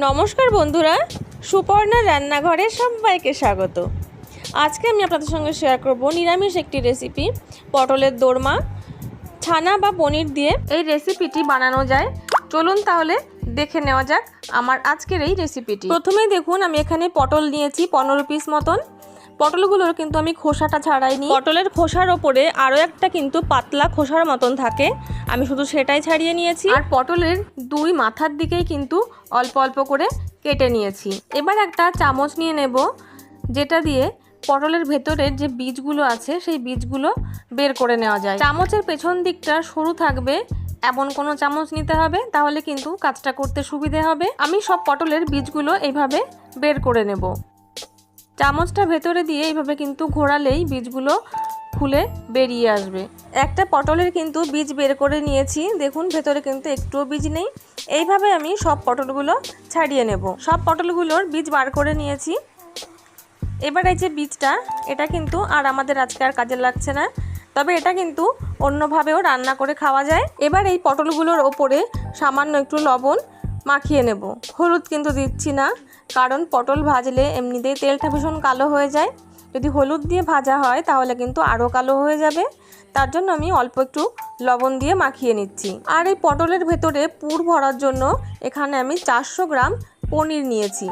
নমস্কার বন্ধুরা, সুপর্ণা রান্নাঘরে সবাইকে স্বাগত। আজকে আমি আপনাদের সঙ্গে শেয়ার করব নিরামিষ একটি রেসিপি, পটলের দোরমা। ছানা বা পনির দিয়ে এই রেসিপিটি বানানো যায়। চলুন তাহলে দেখে নেওয়া যাক আমার আজকের এই রেসিপিটি। প্রথমেই দেখুন, আমি এখানে পটল নিয়েছি 15 পিস মতন। পটলগুলোর কিন্তু আমি খোসাটা ছাড়াইনি। পটলের খোসার ওপরে আরও একটা কিন্তু পাতলা খোসার মতন থাকে, আমি শুধু সেটাই ছাড়িয়ে নিয়েছি। আর পটলের দুই মাথার দিকেই কিন্তু অল্প অল্প করে কেটে নিয়েছি। এবার একটা চামচ নিয়ে নেব, যেটা দিয়ে পটলের ভেতরের যে বীজগুলো আছে সেই বীজগুলো বের করে নেওয়া যায়। চামচের পেছন দিকটা সরু থাকবে এমন কোনো চামচ নিতে হবে, তাহলে কিন্তু কাজটা করতে সুবিধে হবে। আমি সব পটলের বীজগুলো এইভাবে বের করে নেব। চামচটা ভেতরে দিয়ে এইভাবে কিন্তু ঘোরালেই বীজগুলো খুলে বেরিয়ে আসবে। একটা পটলের কিন্তু বীজ বের করে নিয়েছি, দেখুন ভেতরে কিন্তু একটুও বীজ নেই। এইভাবে আমি সব পটলগুলো ছাড়িয়ে নেব। সব পটলগুলোর বীজ বার করে নিয়েছি। এবার এই যে বীজটা, এটা কিন্তু আর আমাদের আজকে আর কাজে লাগছে না, তবে এটা কিন্তু অন্যভাবেও রান্না করে খাওয়া যায়। এবার এই পটলগুলোর ওপরে সামান্য একটু লবণ মাখিয়ে নেব। হলুদ কিন্তু দিচ্ছি না, কারণ পটল ভাজলে এমনিতেই তেলটা ভীষণ কালো হয়ে যায়। যদি হলুদ দিয়ে ভাজা হয় তাহলে কিন্তু আরও কালো হয়ে যাবে, তার জন্য আমি অল্প একটু লবণ দিয়ে মাখিয়ে নিচ্ছি। আর এই পটলের ভেতরে পুর ভরার জন্য এখানে আমি 400 গ্রাম পনির নিয়েছি।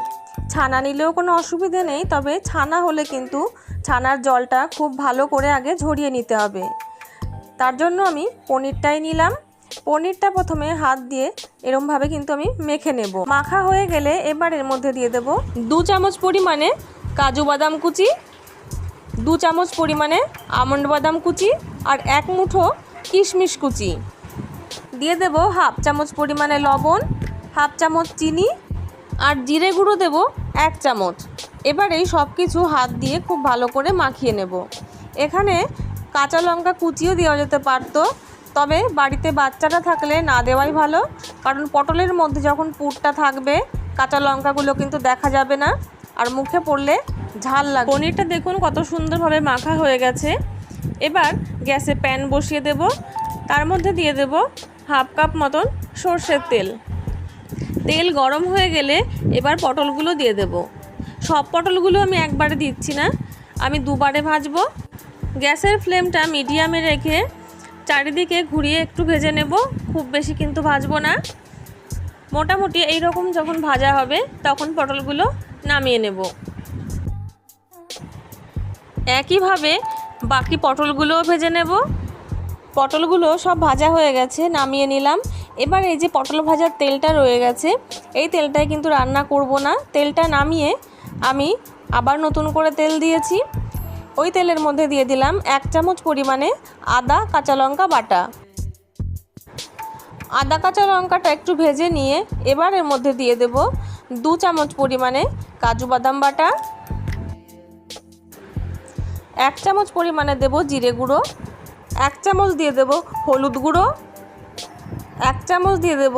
ছানা নিলেও কোনো অসুবিধে নেই, তবে ছানা হলে কিন্তু ছানার জলটা খুব ভালো করে আগে ঝরিয়ে নিতে হবে, তার জন্য আমি পনিরটাই নিলাম। পনিরটা প্রথমে হাত দিয়ে এরমভাবে কিন্তু আমি মেখে নেব। মাখা হয়ে গেলে এবার এর মধ্যে দিয়ে দেব 2 চামচ পরিমাণে কাজু বাদাম কুচি, 2 চামচ পরিমাণে আমন্ড বাদাম কুচি, আর 1 মুঠো কিশমিশ কুচি। দিয়ে দেব হাফ চামচ পরিমাণে লবণ, হাফ চামচ চিনি, আর জিরে গুঁড়ো দেব 1 চামচ। এবার এই সব কিছু হাত দিয়ে খুব ভালো করে মাখিয়ে নেব। এখানে কাঁচা লঙ্কা কুচিও দেওয়া যেতে পারতো, তবে বাড়িতে বাচ্চারা থাকলে না দেওয়াই ভালো, কারণ পটলের মধ্যে যখন পুরটা থাকবে কাঁচা লঙ্কাগুলো কিন্তু দেখা যাবে না, আর মুখে পড়লে ঝাল লাগবে। পনিরটা দেখুন কত সুন্দরভাবে মাখা হয়ে গেছে। এবার গ্যাসে প্যান বসিয়ে দেব, তার মধ্যে দিয়ে দেব হাফ কাপ মতন সর্ষের তেল। তেল গরম হয়ে গেলে এবার পটলগুলো দিয়ে দেব। সব পটলগুলো আমি একবারে দিচ্ছি না, আমি দুবারে ভাজবো। গ্যাসের ফ্লেমটা মিডিয়ামে রেখে চারিদিকে ঘুরিয়ে একটু ভেজে নেব, খুব বেশি কিন্তু ভাজবো না। মোটামুটি এই রকম যখন ভাজা হবে তখন পটলগুলো নামিয়ে নেব। একইভাবে বাকি পটলগুলোও ভেজে নেব। পটলগুলো সব ভাজা হয়ে গেছে, নামিয়ে নিলাম। এবার এই যে পটল ভাজার তেলটা রয়ে গেছে, এই তেলটায় কিন্তু রান্না করব না। তেলটা নামিয়ে আমি আবার নতুন করে তেল দিয়েছি। ওই তেলের মধ্যে দিয়ে দিলাম 1 চামচ পরিমাণে আদা কাঁচা লঙ্কা বাটা। আদা কাঁচা লঙ্কাটা একটু ভেজে নিয়ে এবার এর মধ্যে দিয়ে দেব 2 চামচ পরিমাণে কাজু বাদাম বাটা, 1 চামচ পরিমাণে দেব জিরে গুঁড়ো, 1 চামচ দিয়ে দেব হলুদ গুঁড়ো, 1 চামচ দিয়ে দেব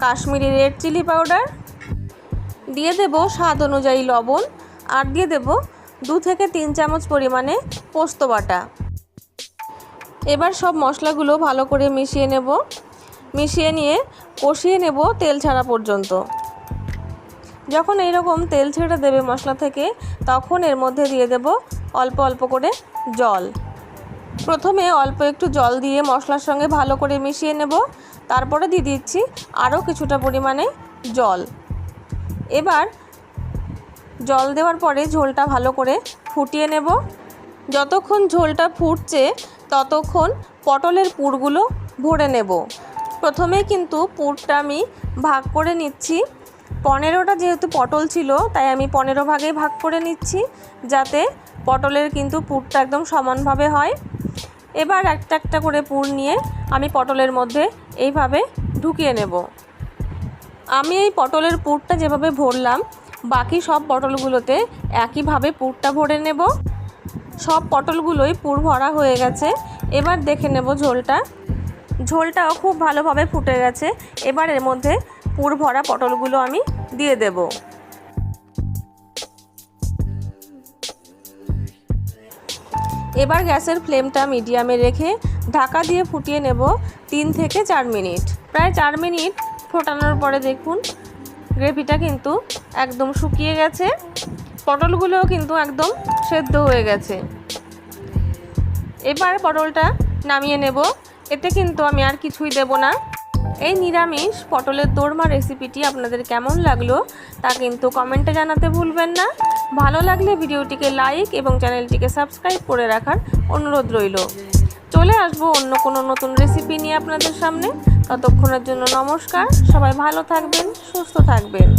কাশ্মীরি রেড চিলি পাউডার, দিয়ে দেব স্বাদ অনুযায়ী লবণ, আর দিয়ে দেব 2 থেকে 3 চামচ পরিমাণে পোস্ত বাটা। এবার সব মশলাগুলো ভালো করে মিশিয়ে নেব। মিশিয়ে নিয়ে কষিয়ে নেব তেল ছাড়া পর্যন্ত। যখন এইরকম তেল ছেড়ে দেবে মশলা থেকে, তখন এর মধ্যে দিয়ে দেব অল্প অল্প করে জল। প্রথমে অল্প একটু জল দিয়ে মশলার সঙ্গে ভালো করে মিশিয়ে নেব, তারপরে দিয়ে দিচ্ছি আরও কিছুটা পরিমাণে জল। এবার জল দেওয়ার পরে ঝোলটা ভালো করে ফুটিয়ে নেব। যতক্ষণ ঝোলটা ফুটছে ততক্ষণ পটলের পুরগুলো ভরে নেব। প্রথমেই কিন্তু পুরটা আমি ভাগ করে নিচ্ছি। 15টা যেহেতু পটল ছিল, তাই আমি 15 ভাগেই ভাগ করে নিচ্ছি, যাতে পটলের কিন্তু পুরটা একদম সমানভাবে হয়। এবার একটা একটা করে পুর নিয়ে আমি পটলের মধ্যে এইভাবে ঢুকিয়ে নেব। আমি এই পটলের পুরটা যেভাবে ভরলাম, বাকি সব পটলগুলোতে একইভাবে পুরটা ভরে নেব। সব পটলগুলোই পুর ভরা হয়ে গেছে। এবার দেখে নেব ঝোলটাও খুব ভালোভাবে ফুটে গেছে। এবার এর মধ্যে পুর ভরা পটলগুলো আমি দিয়ে দেব। এবার গ্যাসের ফ্লেমটা মিডিয়ামে রেখে ঢাকা দিয়ে ফুটিয়ে নেব 3 থেকে 4 মিনিট। প্রায় 4 মিনিট ফোটানোর পরে দেখুন গ্রেভিটা কিন্তু একদম শুকিয়ে গেছে, পটলগুলোও কিন্তু একদম সেদ্ধ হয়ে গেছে। এবার পটলটা নামিয়ে নেব। এতে কিন্তু আমি আর কিছুই দেব না। এই নিরামিষ পটলের দোরমা রেসিপিটি আপনাদের কেমন লাগলো তা কিন্তু কমেন্টে জানাতে ভুলবেন না। ভালো লাগলে ভিডিওটিকে লাইক এবং চ্যানেলটিকে সাবস্ক্রাইব করে রাখার অনুরোধ রইল। চলে আসবো অন্য কোনো নতুন রেসিপি নিয়ে আপনাদের সামনে। ততক্ষণের জন্য নমস্কার। সবাই ভালো থাকবেন, সুস্থ থাকবেন।